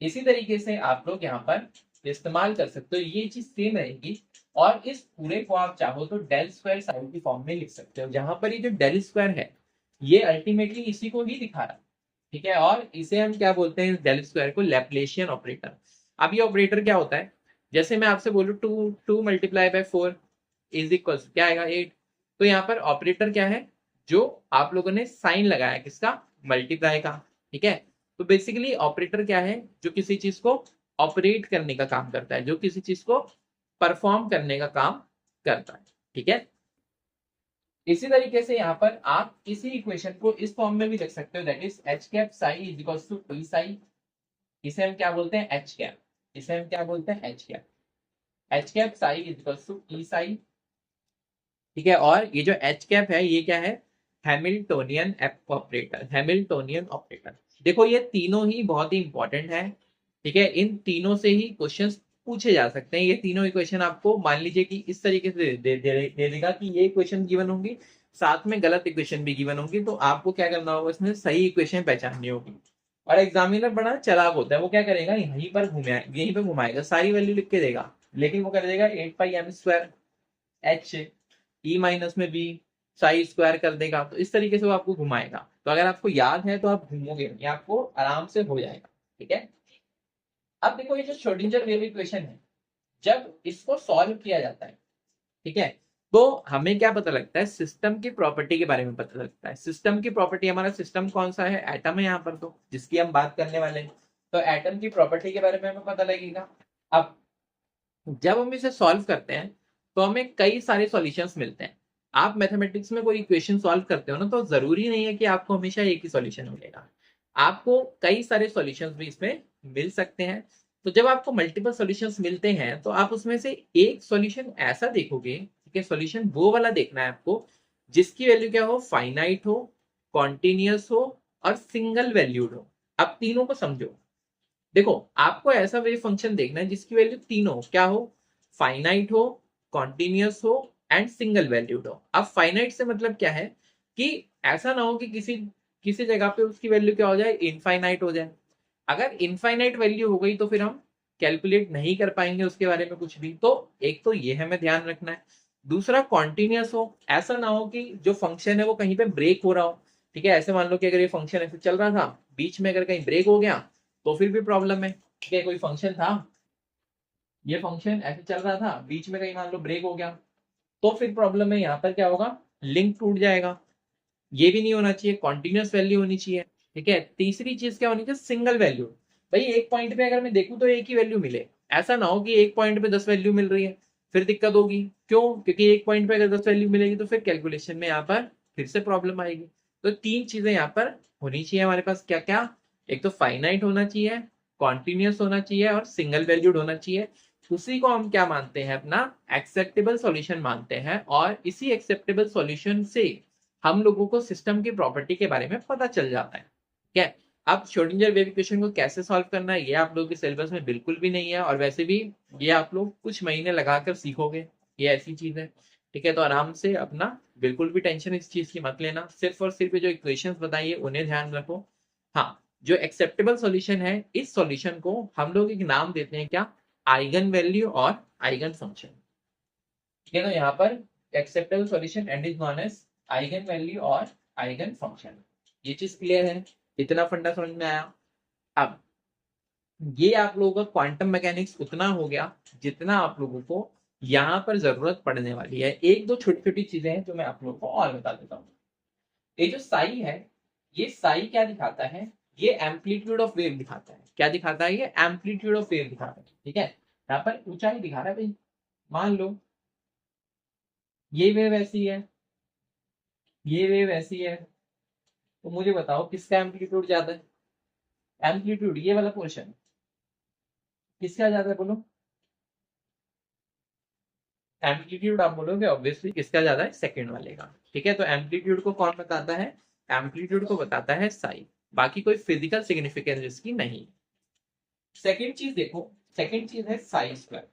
इसी तरीके से आप लोग यहाँ पर इस्तेमाल कर सकते हो, ये चीज सेम रहेगी। और इस पूरे को आप चाहो तो डेल स्क्वायर साइन की फॉर्म में लिख सकते हो, जहां पर ये जो डेल स्क्वायर है ये अल्टीमेटली इसी को ही दिखा रहा है, ठीक है। और इसे हम क्या बोलते हैं, डेल स्क्वायर को लैप्लेशियन ऑपरेटर। अब ये ऑपरेटर क्या होता है, जैसे मैं आपसे बोलूँ 2 मल्टीप्लाई बाय 4 इज इक्वल क्या आएगा 8। तो यहाँ पर ऑपरेटर क्या है, जो आप लोगों ने साइन लगाया किसका, मल्टीप्लाई का, ठीक है। तो बेसिकली ऑपरेटर क्या है, जो किसी चीज को ऑपरेट करने का काम करता है, जो किसी चीज को परफॉर्म करने का काम करता है, ठीक है। इसी तरीके से यहाँ पर आप इसी इक्वेशन को इस फॉर्म में भी लिख सकते हो, that is H cap psi is equal to T psi. इसे हम क्या बोलते हैं, एच कैप। इसे हम क्या बोलते हैं, H cap. H cap psi is equal to T psi, ठीक है। और ये जो एच कैप है ये क्या है, हैमिल्टोनियन ऑपरेटर। हैमिल्टोनियन ऑपरेटर, देखो ये तीनों ही बहुत ही इंपॉर्टेंट है, ठीक है। इन तीनों से ही क्वेश्चंस पूछे जा सकते हैं। ये तीनों इक्वेशन आपको मान लीजिए कि इस तरीके से दे देगा कि ये इक्वेशन गिवन होंगी, साथ में गलत इक्वेशन भी गिवन होंगी, तो आपको क्या करना होगा, इसमें सही इक्वेशन पहचाननी होगी। और एग्जामिनर बड़ा चालाक होता है, वो क्या करेगा, यहीं पर घुमाएगा, सारी वैल्यू लिख के देगा, लेकिन वो कर देगा 8 पाई m square H E minus में बी साई स्क्वायर कर देगा। तो इस तरीके से वो आपको घुमाएगा। तो अगर आपको याद है तो आप घूमोगे, ये आपको आराम से हो जाएगा, ठीक है। अब देखो ये जो श्रोडिंगर वेव इक्वेशन है, जब इसको सॉल्व किया जाता है, ठीक है, तो हमें क्या पता लगता है, सिस्टम की प्रॉपर्टी के बारे में पता लगता है। सिस्टम की प्रॉपर्टी, हमारा सिस्टम कौन सा है, एटम है यहाँ पर, तो जिसकी हम बात करने वाले हैं, तो एटम की प्रॉपर्टी के बारे में हमें पता लगेगा। अब जब हम इसे सॉल्व करते हैं तो हमें कई सारे सॉल्यूशंस मिलते हैं। आप मैथमेटिक्स में कोई इक्वेशन सॉल्व करते हो ना, तो जरूरी नहीं है कि आपको हमेशा एक ही सॉल्यूशन मिलेगा, आपको कई सारे सॉल्यूशंस भी इसमें मिल सकते हैं। तो जब आपको मल्टीपल सॉल्यूशंस मिलते हैं तो आप उसमें से एक सॉल्यूशन ऐसा देखोगे, ठीक है, सॉल्यूशन वो वाला देखना है आपको जिसकी वैल्यू क्या हो, फाइनाइट हो, कॉन्टिन्यूस हो और सिंगल वैल्यूड हो। अब तीनों को समझो, देखो आपको ऐसा वेव फंक्शन देखना है जिसकी वैल्यू तीनों क्या हो, फाइनाइट हो, कॉन्टिन्यूस हो एंड सिंगल वैल्यूड हो। अब फाइनाइट से मतलब क्या है, कि ऐसा ना हो कि किसी किसी जगह पे उसकी वैल्यू क्या हो जाए, इनफाइनाइट हो जाए। अगर इनफाइनाइट वैल्यू हो गई तो फिर हम कैलकुलेट नहीं कर पाएंगे उसके बारे में कुछ भी। तो एक तो ये हमें ध्यान रखना है। दूसरा कॉन्टिन्यूस हो, ऐसा ना हो कि जो फंक्शन है वो कहीं पे ब्रेक हो रहा हो, ठीक है। ऐसे मान लो कि अगर ये फंक्शन ऐसे चल रहा था, बीच में अगर कहीं ब्रेक हो गया तो फिर भी प्रॉब्लम है, ठीक है। कोई फंक्शन था, ये फंक्शन ऐसे चल रहा था, बीच में कहीं मान लो ब्रेक हो गया, तो फिर प्रॉब्लम है, यहाँ पर क्या होगा, लिंक टूट जाएगा। ये भी नहीं होना चाहिए, कॉन्टिन्यूस वैल्यू होनी चाहिए, ठीक है। तीसरी चीज क्या होनी चाहिए, सिंगल वैल्यू। भाई एक पॉइंट पे अगर मैं देखूं तो एक ही वैल्यू मिले, ऐसा ना हो कि एक पॉइंट पे 10 वैल्यू मिल रही है, फिर दिक्कत होगी। क्यों, क्योंकि एक पॉइंट पे अगर 10 वैल्यू मिलेगी तो फिर कैलकुलेशन में यहाँ पर फिर से प्रॉब्लम आएगी। तो तीन चीजें यहाँ पर होनी चाहिए हमारे पास, क्या क्या, एक तो फाइनाइट होना चाहिए, कॉन्टिन्यूस होना चाहिए और सिंगल वैल्यूड होना चाहिए। उसी को हम क्या मानते हैं, अपना एक्सेप्टेबल सॉल्यूशन मानते हैं। और इसी एक्सेप्टेबल सॉल्यूशन से हम लोगों को सिस्टम की प्रॉपर्टी के बारे में पता चल जाता है, ठीक है। अब श्रोडिंगर वेव इक्वेशन को कैसे सॉल्व करना है ये आप लोगों के सिलेबस में बिल्कुल भी नहीं है, और वैसे भी ये आप लोग कुछ महीने लगाकर सीखोगे, ये ऐसी चीज है, ठीक है। तो आराम से अपना बिल्कुल भी टेंशन इस चीज की मत लेना, सिर्फ और सिर्फ जो इक्वेशंस बताइए उन्हें ध्यान रखो। हाँ, जो एक्सेप्टेबल सॉल्यूशन है, इस सॉल्यूशन को हम लोग एक नाम देते हैं, क्या, आइगन वैल्यू और आइगन फंक्शन, ठीक है। तो यहाँ पर acceptable solution and is known as eigen value और आइगन फंक्शन। ये चीज क्लियर है, इतना फंडा समझ में आया। अब ये आप लोगों का क्वांटम मैकेनिक्स उतना हो गया जितना आप लोगों को यहाँ पर जरूरत पड़ने वाली है। एक दो छोटी छोटी चीजें हैं जो मैं आप लोगों को और बता देता हूँ। ये जो साई है, ये साई क्या दिखाता है, ये एम्पलीट्यूड ऑफ वेव दिखाता है। क्या दिखाता है, ये एम्पलीट्यूड ऑफ वेव दिखाता है, ठीक है। यहाँ पर ऊंचाई दिखा रहा है भाई, मान लो ये वेव ऐसी है, ये वेव ऐसी है, तो मुझे बताओ किसका एम्पलीट्यूड ज्यादा है, एम्पलीट्यूड ये वाला पोर्शन किसका ज्यादा है, बोलो। एम्पलीट्यूड आप बोलोगे ऑब्वियसली किसका ज्यादा है, सेकंड वाले का, ठीक है। तो एम्पलीट्यूड को कौन बताता है, एम्पलीट्यूड को बताता है साई। बाकी कोई फिजिकल सिग्निफिकेंस इसकी नहीं। सेकेंड चीज देखो, सेकेंड चीज है साई स्क्वायर।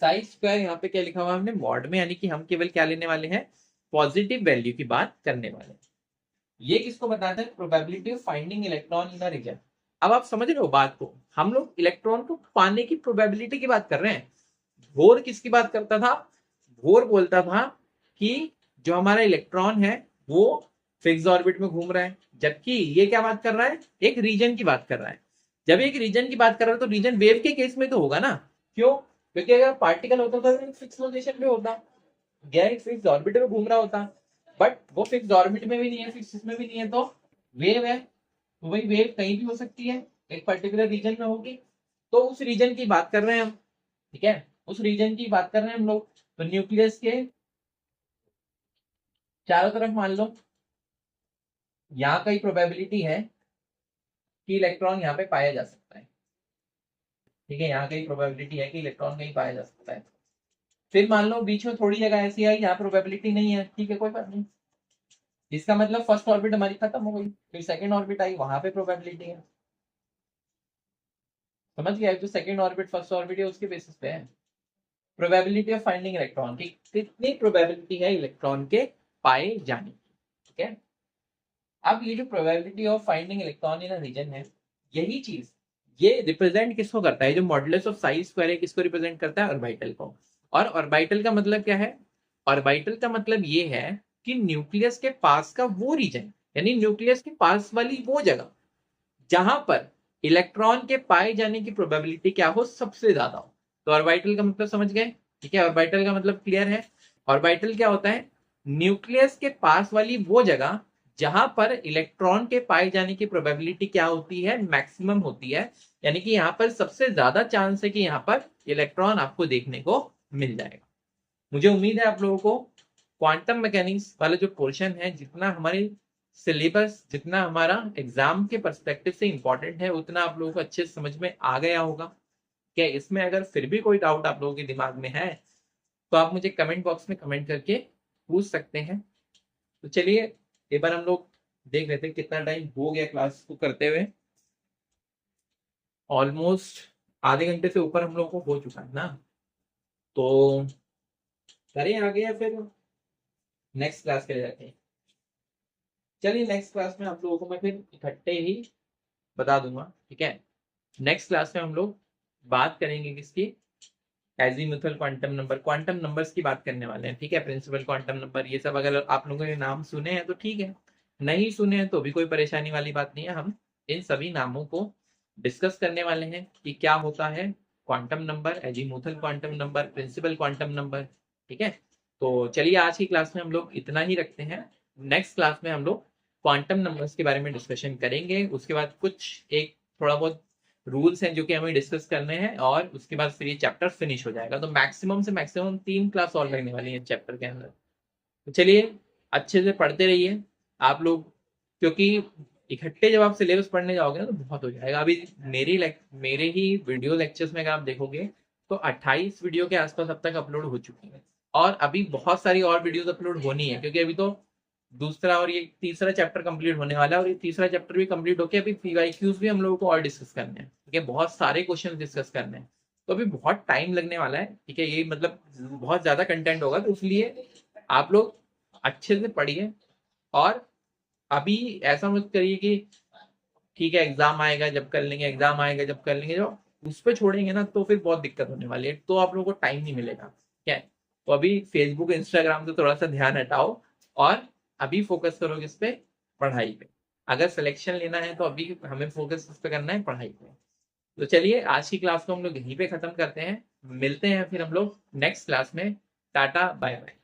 साई स्क्वायर यहाँ पे क्या लिखा हुआ है हमने मॉड में, यानी कि हम केवल क्या लेने वाले हैं, पॉजिटिव वैल्यू की बात करने वाले हैं। ये किसको बताता है, probability of finding electron in a region. अब आप समझ रहे हो बात को, हम लोग इलेक्ट्रॉन को पाने की प्रोबेबिलिटी की बात कर रहे हैं। बोर किसकी बात करता था, बोर बोलता था कि जो हमारा इलेक्ट्रॉन है वो फिक्स ऑर्बिट में घूम रहा है, जबकि ये क्या बात कर रहा है, एक रीजन की बात कर रहा है। जब एक रीजन की बात कर रहा है तो रीजन वेव के केस में तो होगा ना, क्यों, क्योंकि अगर पार्टिकल होता तो फिक्स पोजीशन पे होता, गैर फिक्स ऑर्बिट में घूम रहा होता, बट वो फिक्स ऑर्बिट में भी नहीं है, फिक्स में भी नहीं है, तो वेव है, तो वही वेव कहीं भी हो सकती है, एक पर्टिकुलर रीजन में होगी। तो उस रीजन की बात कर रहे हैं हम, ठीक है, उस रीजन की बात कर रहे हैं हम लोग। तो न्यूक्लियस के चारों तरफ मान लो यहाँ का ही प्रोबेबिलिटी है कि इलेक्ट्रॉन यहाँ पे पाया जा सकता है, ठीक है, यहाँ का ही प्रोबेबिलिटी है कि इलेक्ट्रॉन कहीं पाया जा सकता है। फिर मान लो बीच में थोड़ी जगह ऐसी आई यहाँ प्रोबेबिलिटी नहीं है, ठीक है, कोई बात नहीं, इसका मतलब फर्स्ट ऑर्बिट हमारी खत्म हो गई, फिर सेकंड ऑर्बिट आई, वहां पे प्रोबेबिलिटी है। समझ गया, जो सेकंड ऑर्बिट फर्स्ट ऑर्बिट है उसके बेसिस पे है प्रोबेबिलिटी ऑफ फाइंडिंग इलेक्ट्रॉन की, कितनी प्रोबेबिलिटी है इलेक्ट्रॉन के पाए जाने की, ठीक है। अब ये जो probability of finding electron in a region है, यही चीज ये रिप्रेजेंट किसको करता है, जो मॉडुलस ऑफ साई स्क्वायर है किसको रिप्रेजेंट करता है, ऑर्बिटल को। और ऑर्बिटल का मतलब क्या है, ऑर्बिटल का मतलब ये है कि न्यूक्लियस के पास का वो रीजन, यानी न्यूक्लियस के पास वाली वो जगह जहां पर इलेक्ट्रॉन के पाए जाने की प्रोबेबिलिटी क्या हो, सबसे ज्यादा हो। तो ऑर्बिटल का मतलब समझ गए, ठीक है, ऑर्बिटल का मतलब क्लियर है। ऑर्बिटल क्या होता है, न्यूक्लियस के पास वाली वो जगह जहां पर इलेक्ट्रॉन के पाए जाने की प्रोबेबिलिटी क्या होती है, मैक्सिमम होती है, यानी कि यहाँ पर सबसे ज्यादा चांस है कि यहाँ पर इलेक्ट्रॉन आपको देखने को मिल जाएगा। मुझे उम्मीद है आप लोगों को क्वांटम मैकेनिक्स वाला जो पोर्शन है, जितना हमारे सिलेबस, जितना हमारा एग्जाम के पर्सपेक्टिव से इंपॉर्टेंट है, उतना आप लोगों को अच्छे से समझ में आ गया होगा। क्या इसमें अगर फिर भी कोई डाउट आप लोगों के दिमाग में है तो आप मुझे कमेंट बॉक्स में कमेंट करके पूछ सकते हैं। तो चलिए एक बार हम लोग देख लेते हैं कितना टाइम हो गया क्लास को करते हुए। ऑलमोस्ट आधे घंटे से ऊपर हम लोग को हो चुका है ना, तो करें आगे या फिर नेक्स्ट क्लास के लिए जाते हैं। चलिए नेक्स्ट क्लास में आप लोगों को मैं फिर इकट्ठे ही बता दूंगा, ठीक है। नेक्स्ट क्लास में हम लोग बात करेंगे किसकी, azimuthal quantum number, quantum numbers की बात करने वाले हैं, ठीक है, प्रिंसिपल क्वांटम नंबर, ये सब अगर आप लोगों ने नाम सुने हैं तो ठीक है, नहीं सुने हैं तो भी कोई परेशानी वाली बात नहीं है। हम इन सभी नामों को डिस्कस करने वाले हैं कि क्या होता है quantum number, azimuthal quantum number, principal quantum number, ठीक है। तो चलिए आज की क्लास में हम लोग इतना ही रखते हैं। नेक्स्ट क्लास में हम लोग क्वांटम नंबर्स के बारे में डिस्कशन करेंगे, उसके बाद कुछ एक थोड़ा बहुत रूल्स हैं जो कि हमें डिस्कस करने हैं, और उसके बाद फिर ये चैप्टर फिनिश हो जाएगा। तो मैक्सिमम से मैक्सिमम 3 क्लास और लगने वाली है चैप्टर के अंदर। तो चलिए अच्छे से पढ़ते रहिए आप लोग, क्योंकि इकट्ठे जब आप सिलेबस पढ़ने जाओगे ना तो बहुत हो जाएगा। अभी मेरे ही वीडियो लेक्चर्स में अगर आप देखोगे तो 28 वीडियो के आसपास अब तक अपलोड हो चुकी है, और अभी बहुत सारी और वीडियोस अपलोड होनी है, क्योंकि अभी तो दूसरा और ये तीसरा चैप्टर कंप्लीट होने वाला है, और ये तीसरा चैप्टर भी कंप्लीट होकर अभी पीवाईक्यूज भी हम लोगों को और डिस्कस करने हैं, ठीक है, बहुत सारे क्वेश्चन डिस्कस करने हैं। तो अभी बहुत टाइम लगने वाला है, ठीक है, ये मतलब बहुत ज्यादा कंटेंट होगा, तो इसलिए आप लोग अच्छे से पढ़िए। और अभी ऐसा मत करिए कि ठीक है एग्जाम आएगा जब कर लेंगे, एग्जाम आएगा जब कर लेंगे, जो उस पर छोड़ेंगे ना तो फिर बहुत दिक्कत होने वाली है, तो आप लोगों को टाइम नहीं मिलेगा, ठीक है। तो अभी फेसबुक इंस्टाग्राम से थोड़ा सा ध्यान हटाओ, और अभी फोकस करो किस पे, पढ़ाई पे। अगर सिलेक्शन लेना है तो अभी हमें फोकस किस पे करना है, पढ़ाई पे। तो चलिए आज की क्लास को हम लोग यहीं पे खत्म करते हैं, मिलते हैं फिर हम लोग नेक्स्ट क्लास में। Tata bye bye.